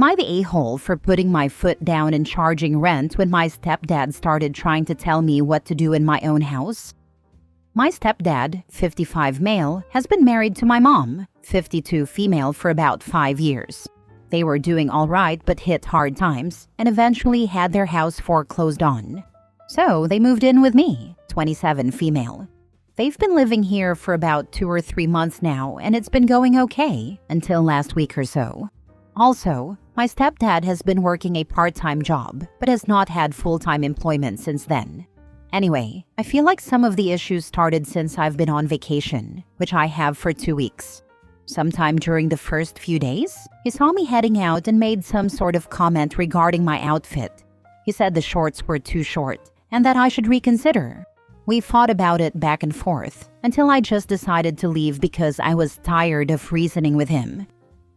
Am I the a-hole for putting my foot down and charging rent when my stepdad started trying to tell me what to do in my own house? My stepdad, 55 male, has been married to my mom, 52 female, for about 5 years. They were doing all right but hit hard times and eventually had their house foreclosed on. So they moved in with me, 27 female. They've been living here for about 2 or 3 months now and it's been going okay until last week or so. Also, my stepdad has been working a part-time job but has not had full-time employment since then. Anyway, I feel like some of the issues started since I've been on vacation, which I have for 2 weeks. Sometime during the first few days, he saw me heading out and made some sort of comment regarding my outfit. He said the shorts were too short and that I should reconsider. We fought about it back and forth until I just decided to leave because I was tired of reasoning with him.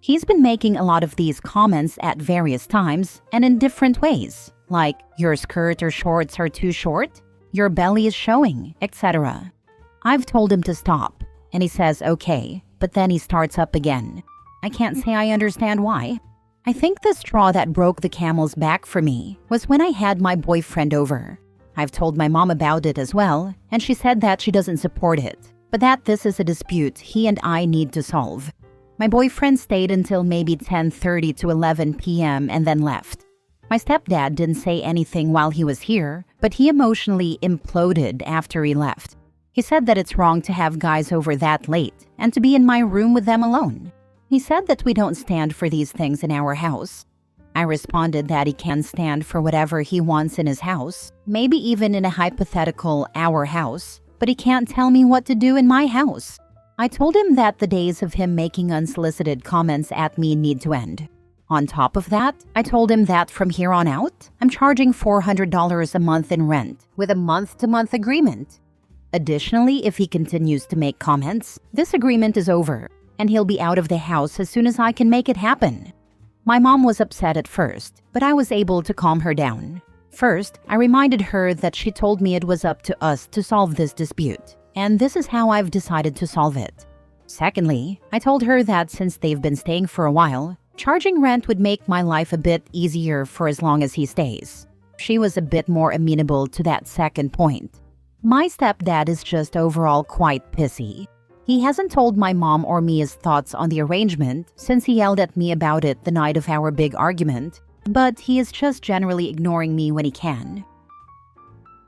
He's been making a lot of these comments at various times and in different ways, like your skirt or shorts are too short, your belly is showing, etc. I've told him to stop, and he says okay, but then he starts up again. I can't say I understand why. I think the straw that broke the camel's back for me was when I had my boyfriend over. I've told my mom about it as well, and she said that she doesn't support it, but that this is a dispute he and I need to solve. My boyfriend stayed until maybe 10:30 to 11 p.m. and then left. My stepdad didn't say anything while he was here, but he emotionally imploded after he left. He said that it's wrong to have guys over that late and to be in my room with them alone. He said that we don't stand for these things in our house. I responded that he can stand for whatever he wants in his house, maybe even in a hypothetical our house, but he can't tell me what to do in my house. I told him that the days of him making unsolicited comments at me need to end. On top of that, I told him that from here on out, I'm charging $400 a month in rent with a month-to-month agreement. Additionally, if he continues to make comments, this agreement is over and he'll be out of the house as soon as I can make it happen. My mom was upset at first, but I was able to calm her down. First, I reminded her that she told me it was up to us to solve this dispute, and this is how I've decided to solve it. Secondly, I told her that since they've been staying for a while, charging rent would make my life a bit easier for as long as he stays. She was a bit more amenable to that second point. My stepdad is just overall quite pissy. He hasn't told my mom or me his thoughts on the arrangement since he yelled at me about it the night of our big argument, but he is just generally ignoring me when he can.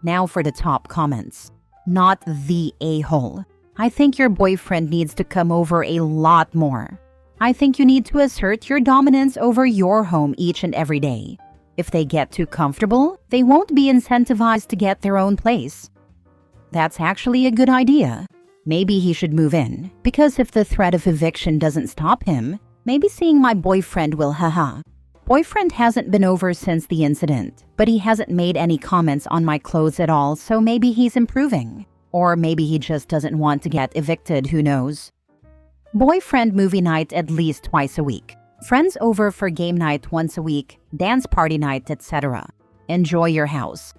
Now for the top comments. Not the a-hole. I think your boyfriend needs to come over a lot more. I think you need to assert your dominance over your home each and every day. If they get too comfortable, they won't be incentivized to get their own place. That's actually a good idea. Maybe he should move in, because if the threat of eviction doesn't stop him, maybe seeing my boyfriend will haha. Boyfriend hasn't been over since the incident, but he hasn't made any comments on my clothes at all, so maybe he's improving. Or maybe he just doesn't want to get evicted, who knows. Boyfriend movie night at least twice a week. Friends over for game night once a week, dance party night, etc. Enjoy your house.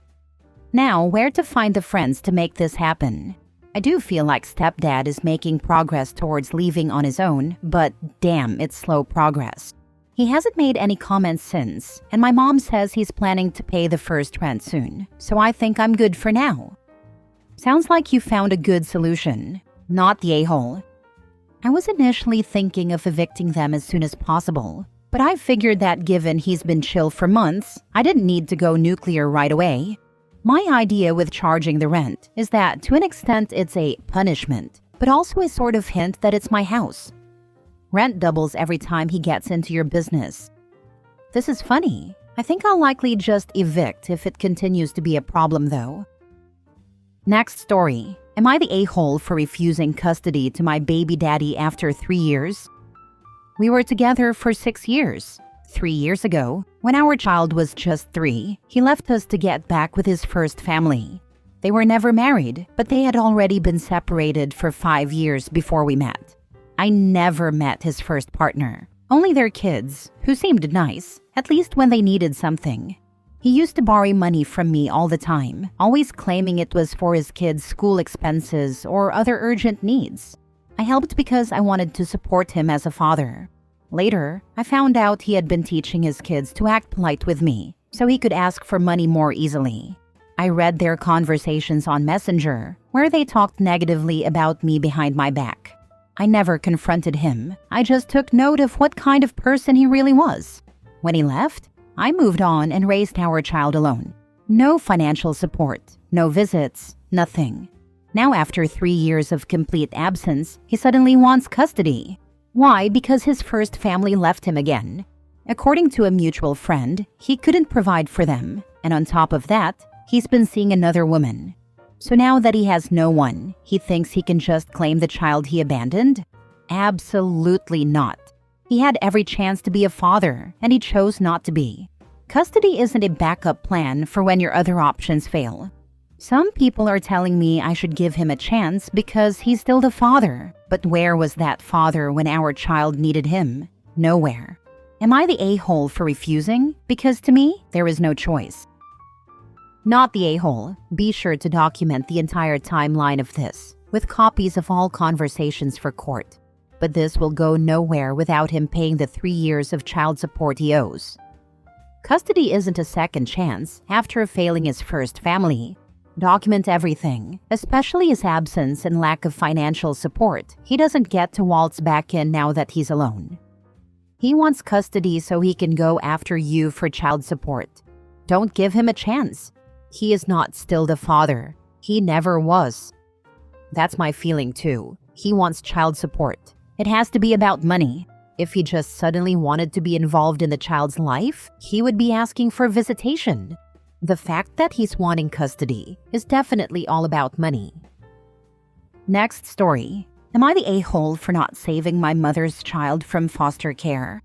Now, where to find the friends to make this happen? I do feel like stepdad is making progress towards leaving on his own, but damn, it's slow progress. He hasn't made any comments since, and my mom says he's planning to pay the first rent soon, so I think I'm good for now. Sounds like you found a good solution, not the a-hole. I was initially thinking of evicting them as soon as possible, but I figured that given he's been chill for months, I didn't need to go nuclear right away. My idea with charging the rent is that to an extent it's a punishment, but also a sort of hint that it's my house. Rent doubles every time he gets into your business. This is funny. I think I'll likely just evict if it continues to be a problem though. Next story. Am I the a-hole for refusing custody to my baby daddy after 3 years? We were together for 6 years. 3 years ago, when our child was just 3, he left us to get back with his first family. They were never married, but they had already been separated for 5 years before we met. I never met his first partner, only their kids, who seemed nice, at least when they needed something. He used to borrow money from me all the time, always claiming it was for his kids' school expenses or other urgent needs. I helped because I wanted to support him as a father. Later, I found out he had been teaching his kids to act polite with me, so he could ask for money more easily. I read their conversations on Messenger, where they talked negatively about me behind my back. I never confronted him. I just took note of what kind of person he really was. When he left, I moved on and raised our child alone. No financial support, no visits, nothing. Now, after 3 years of complete absence, he suddenly wants custody. Why? Because his first family left him again. According to a mutual friend, he couldn't provide for them, and on top of that, he's been seeing another woman. So now that he has no one, he thinks he can just claim the child he abandoned? Absolutely not. He had every chance to be a father, and he chose not to be. Custody isn't a backup plan for when your other options fail. Some people are telling me I should give him a chance because he's still the father. But where was that father when our child needed him? Nowhere. Am I the a-hole for refusing? Because to me, there is no choice. Not the a-hole. Be sure to document the entire timeline of this, with copies of all conversations for court. But this will go nowhere without him paying the 3 years of child support he owes. Custody isn't a second chance after failing his first family. Document everything, especially his absence and lack of financial support. He doesn't get to waltz back in now that he's alone. He wants custody so he can go after you for child support. Don't give him a chance. He is not still the father. He never was. That's my feeling too. He wants child support. It has to be about money. If he just suddenly wanted to be involved in the child's life, he would be asking for visitation. The fact that he's wanting custody is definitely all about money. Next story. Am I the a-hole for not saving my mother's child from foster care?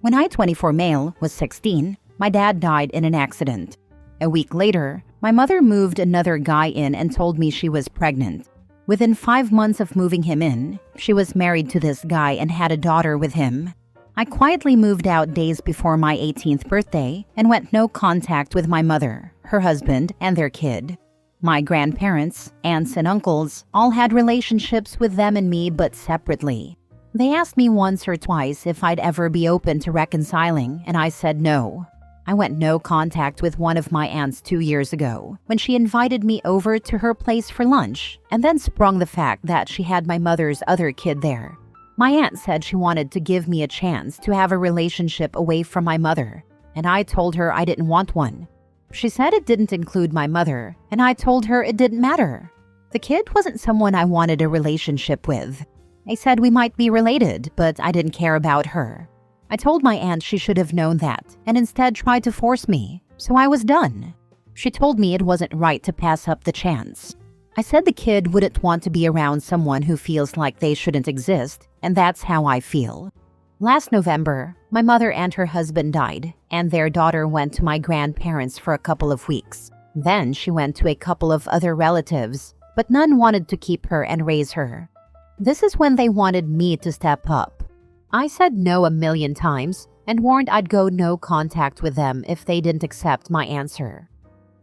When I, 24 male, was 16, my dad died in an accident. A week later, my mother moved another guy in and told me she was pregnant. Within 5 months of moving him in, she was married to this guy and had a daughter with him. I quietly moved out days before my 18th birthday and went no contact with my mother, her husband, and their kid. My grandparents, aunts, and uncles all had relationships with them and me, but separately. They asked me once or twice if I'd ever be open to reconciling, and I said no. I went no contact with one of my aunts 2 years ago when she invited me over to her place for lunch and then sprung the fact that she had my mother's other kid there. My aunt said she wanted to give me a chance to have a relationship away from my mother, and I told her I didn't want one. She said it didn't include my mother, and I told her it didn't matter. The kid wasn't someone I wanted a relationship with. I said we might be related, but I didn't care about her. I told my aunt she should have known that, and instead tried to force me, so I was done. She told me it wasn't right to pass up the chance. I said the kid wouldn't want to be around someone who feels like they shouldn't exist, and that's how I feel. Last November, my mother and her husband died, and their daughter went to my grandparents for a couple of weeks. Then she went to a couple of other relatives, but none wanted to keep her and raise her. This is when they wanted me to step up. I said no a million times and warned I'd go no contact with them if they didn't accept my answer.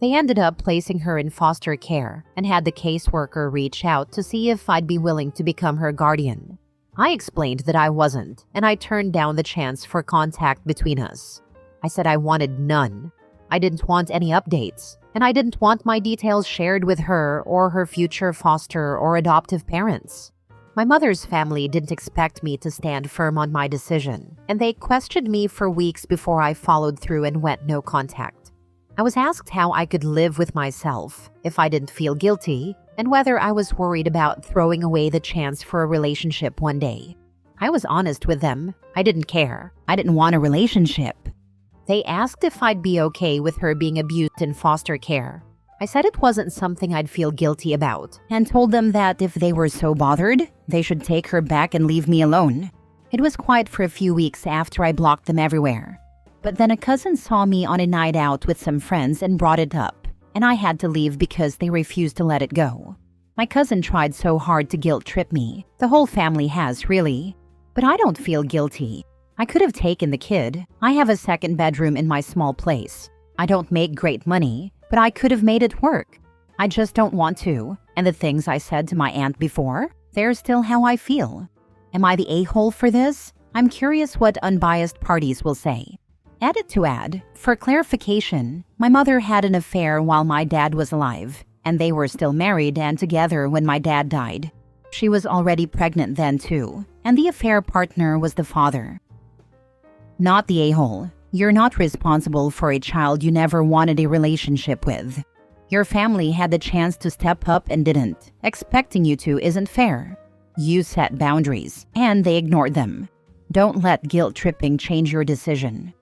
They ended up placing her in foster care and had the caseworker reach out to see if I'd be willing to become her guardian. I explained that I wasn't, and I turned down the chance for contact between us. I said I wanted none. I didn't want any updates, and I didn't want my details shared with her or her future foster or adoptive parents. My mother's family didn't expect me to stand firm on my decision, and they questioned me for weeks before I followed through and went no contact. I was asked how I could live with myself if I didn't feel guilty, and whether I was worried about throwing away the chance for a relationship one day. I was honest with them. I didn't care. I didn't want a relationship. They asked if I'd be okay with her being abused in foster care. I said it wasn't something I'd feel guilty about, and told them that if they were so bothered, they should take her back and leave me alone. It was quiet for a few weeks after I blocked them everywhere. But then a cousin saw me on a night out with some friends and brought it up, and I had to leave because they refused to let it go. My cousin tried so hard to guilt-trip me. The whole family has, really. But I don't feel guilty. I could have taken the kid. I have a second bedroom in my small place. I don't make great money, but I could have made it work. I just don't want to. And the things I said to my aunt before, they're still how I feel. Am I the a-hole for this? I'm curious what unbiased parties will say. Edit to add, for clarification, my mother had an affair while my dad was alive, and they were still married and together when my dad died. She was already pregnant then too, and the affair partner was the father. Not the a-hole. You're not responsible for a child you never wanted a relationship with. Your family had the chance to step up and didn't. Expecting you to isn't fair. You set boundaries, and they ignored them. Don't let guilt-tripping change your decision.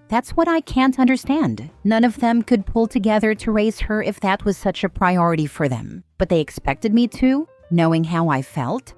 That's what I can't understand. None of them could pull together to raise her if that was such a priority for them. But they expected me to, knowing how I felt?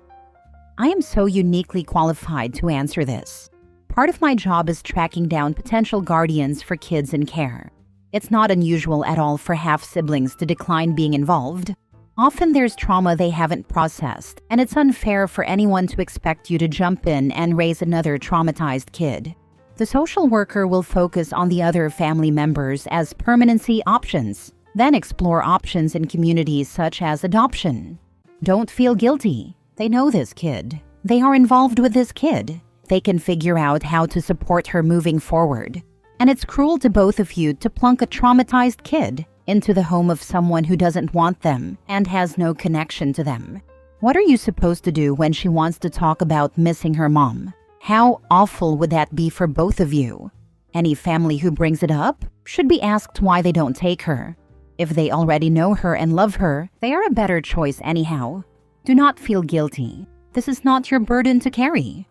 I am so uniquely qualified to answer this. Part of my job is tracking down potential guardians for kids in care. It's not unusual at all for half-siblings to decline being involved. Often there's trauma they haven't processed, and it's unfair for anyone to expect you to jump in and raise another traumatized kid. The social worker will focus on the other family members as permanency options, then explore options in communities such as adoption. Don't feel guilty. They know this kid. They are involved with this kid. They can figure out how to support her moving forward. And it's cruel to both of you to plunk a traumatized kid into the home of someone who doesn't want them and has no connection to them. What are you supposed to do when she wants to talk about missing her mom? How awful would that be for both of you? Any family who brings it up should be asked why they don't take her. If they already know her and love her, they are a better choice anyhow. Do not feel guilty. This is not your burden to carry.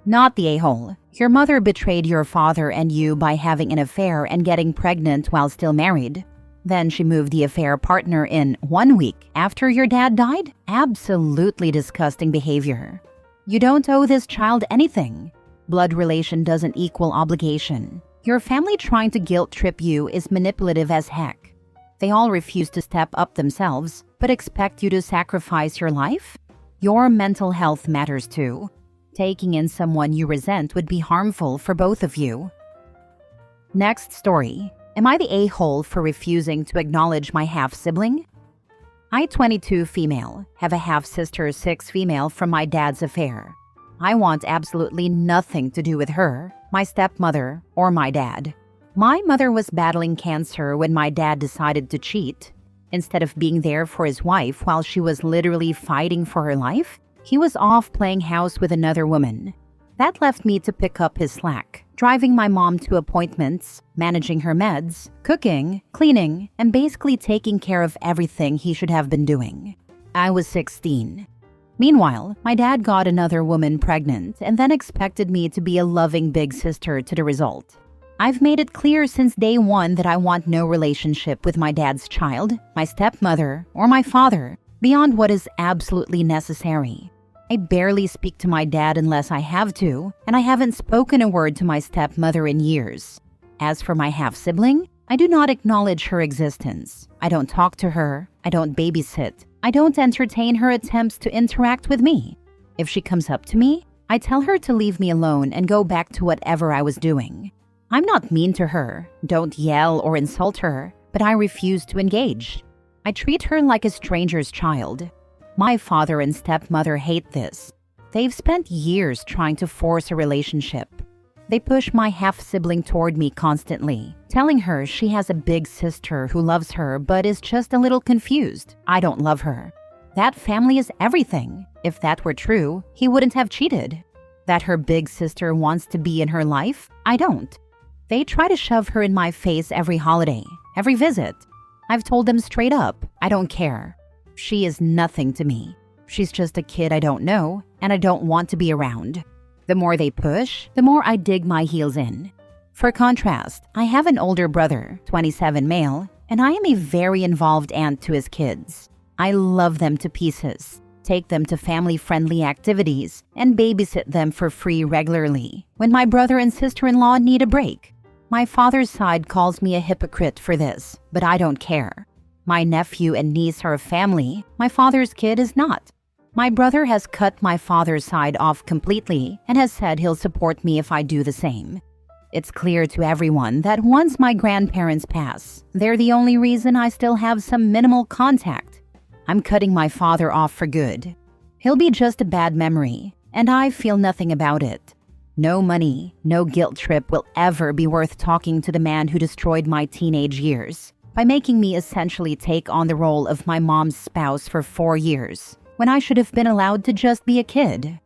Not the a-hole. Your mother betrayed your father and you by having an affair and getting pregnant while still married. Then she moved the affair partner in 1 week after your dad died? Absolutely disgusting behavior. You don't owe this child anything. Blood relation doesn't equal obligation. Your family trying to guilt-trip you is manipulative as heck. They all refuse to step up themselves, but expect you to sacrifice your life? Your mental health matters too. Taking in someone you resent would be harmful for both of you. Next story. Am I the a-hole for refusing to acknowledge my half-sibling? I, 22 female, have a half-sister 6 female from my dad's affair. I want absolutely nothing to do with her, my stepmother, or my dad. My mother was battling cancer when my dad decided to cheat. Instead of being there for his wife while she was literally fighting for her life, he was off playing house with another woman. That left me to pick up his slack, driving my mom to appointments, managing her meds, cooking, cleaning, and basically taking care of everything he should have been doing. I was 16. Meanwhile, my dad got another woman pregnant and then expected me to be a loving big sister to the result. I've made it clear since day one that I want no relationship with my dad's child, my stepmother, or my father, beyond what is absolutely necessary. I barely speak to my dad unless I have to, and I haven't spoken a word to my stepmother in years. As for my half-sibling, I do not acknowledge her existence. I don't talk to her. I don't babysit. I don't entertain her attempts to interact with me. If she comes up to me, I tell her to leave me alone and go back to whatever I was doing. I'm not mean to her, don't yell or insult her, but I refuse to engage. I treat her like a stranger's child. My father and stepmother hate this. They've spent years trying to force a relationship. They push my half-sibling toward me constantly, telling her she has a big sister who loves her but is just a little confused. I don't love her. That family is everything. If that were true, he wouldn't have cheated. That her big sister wants to be in her life? I don't. They try to shove her in my face every holiday, every visit. I've told them straight up, I don't care. She is nothing to me. She's just a kid I don't know, and I don't want to be around. The more they push, the more I dig my heels in. For contrast, I have an older brother, 27 male, and I am a very involved aunt to his kids. I love them to pieces, take them to family-friendly activities, and babysit them for free regularly when my brother and sister-in-law need a break. My father's side calls me a hypocrite for this, but I don't care. My nephew and niece are a family. My father's kid is not. My brother has cut my father's side off completely and has said he'll support me if I do the same. It's clear to everyone that once my grandparents pass, they're the only reason I still have some minimal contact. I'm cutting my father off for good. He'll be just a bad memory, and I feel nothing about it. No money, no guilt trip will ever be worth talking to the man who destroyed my teenage years by making me essentially take on the role of my mom's spouse for 4 years, when I should have been allowed to just be a kid.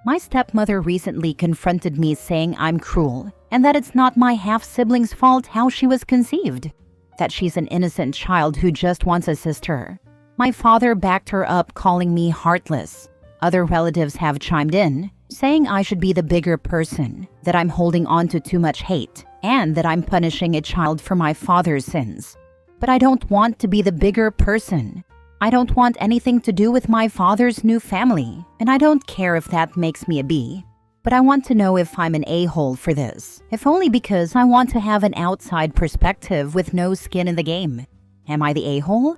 My stepmother recently confronted me saying I'm cruel and that it's not my half-sibling's fault how she was conceived, that she's an innocent child who just wants a sister. My father backed her up, calling me heartless. Other relatives have chimed in, saying I should be the bigger person, that I'm holding on to too much hate, and that I'm punishing a child for my father's sins. But I don't want to be the bigger person. I don't want anything to do with my father's new family, and I don't care if that makes me a B. But I want to know if I'm an a-hole for this, if only because I want to have an outside perspective with no skin in the game. Am I the a-hole?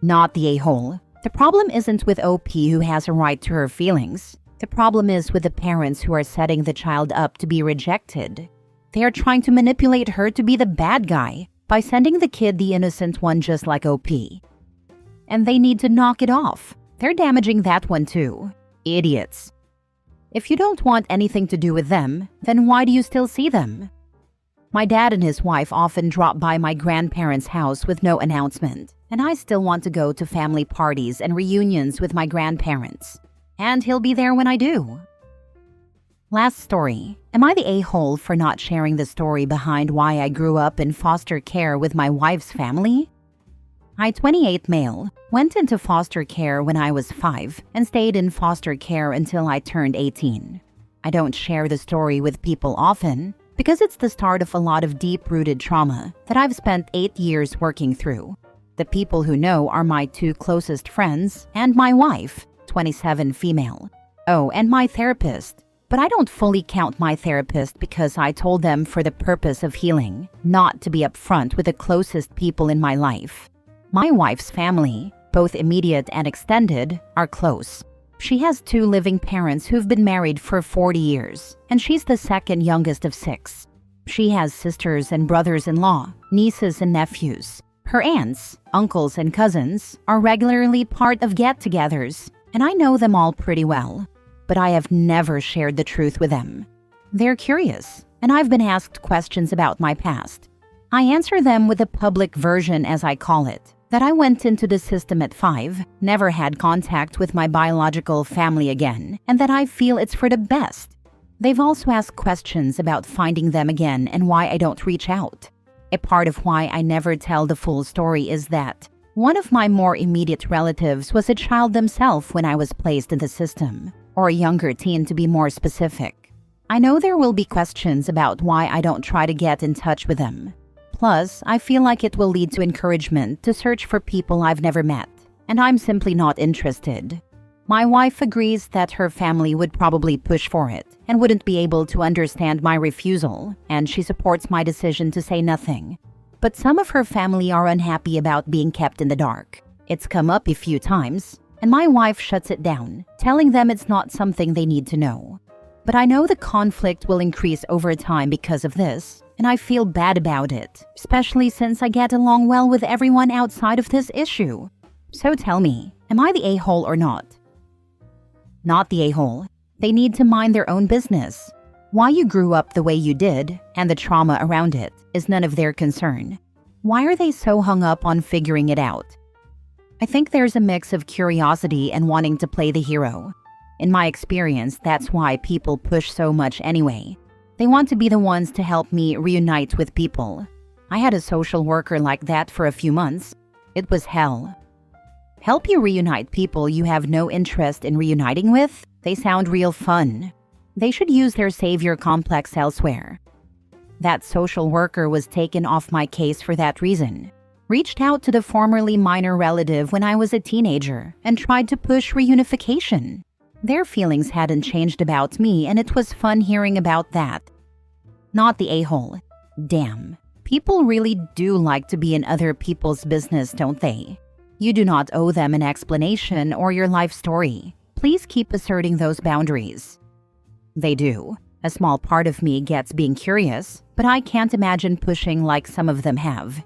Not the a-hole. The problem isn't with OP who has a right to her feelings. The problem is with the parents who are setting the child up to be rejected. They are trying to manipulate her to be the bad guy by sending the kid the innocent one just like OP. And they need to knock it off. They're damaging that one too. Idiots. If you don't want anything to do with them, then why do you still see them? My dad and his wife often drop by my grandparents' house with no announcement, and I still want to go to family parties and reunions with my grandparents. And he'll be there when I do. Last story. Am I the a-hole for not sharing the story behind why I grew up in foster care with my wife's family? I, 28 male, went into foster care when I was 5 and stayed in foster care until I turned 18. I don't share the story with people often because it's the start of a lot of deep-rooted trauma that I've spent 8 years working through. The people who know are my 2 closest friends and my wife, 27 female. Oh, and my therapist. But I don't fully count my therapist because I told them for the purpose of healing, not to be upfront with the closest people in my life. My wife's family, both immediate and extended, are close. She has 2 living parents who've been married for 40 years, and she's the second youngest of 6. She has sisters and brothers-in-law, nieces and nephews. Her aunts, uncles, and cousins are regularly part of get-togethers, and I know them all pretty well. But I have never shared the truth with them. They're curious, and I've been asked questions about my past. I answer them with a public version, as I call it, that I went into the system at 5, never had contact with my biological family again, and that I feel it's for the best. They've also asked questions about finding them again and why I don't reach out. A part of why I never tell the full story is that one of my more immediate relatives was a child themselves when I was placed in the system, or a younger teen to be more specific. I know there will be questions about why I don't try to get in touch with them. Plus, I feel like it will lead to encouragement to search for people I've never met, and I'm simply not interested. My wife agrees that her family would probably push for it and wouldn't be able to understand my refusal, and she supports my decision to say nothing. But some of her family are unhappy about being kept in the dark. It's come up a few times, and my wife shuts it down, telling them it's not something they need to know. But I know the conflict will increase over time because of this, and I feel bad about it, especially since I get along well with everyone outside of this issue. So tell me, am I the a-hole or not? Not the a-hole. They need to mind their own business. Why you grew up the way you did, and the trauma around it, is none of their concern. Why are they so hung up on figuring it out? I think there's a mix of curiosity and wanting to play the hero. In my experience, that's why people push so much anyway. They want to be the ones to help me reunite with people. I had a social worker like that for a few months. It was hell. Help you reunite people you have no interest in reuniting with? They sound real fun. They should use their savior complex elsewhere. That social worker was taken off my case for that reason. Reached out to the formerly minor relative when I was a teenager and tried to push reunification. Their feelings hadn't changed about me, and it was fun hearing about that. Not the a-hole. Damn. People really do like to be in other people's business, don't they? You do not owe them an explanation or your life story. Please keep asserting those boundaries. They do. A small part of me gets being curious, but I can't imagine pushing like some of them have.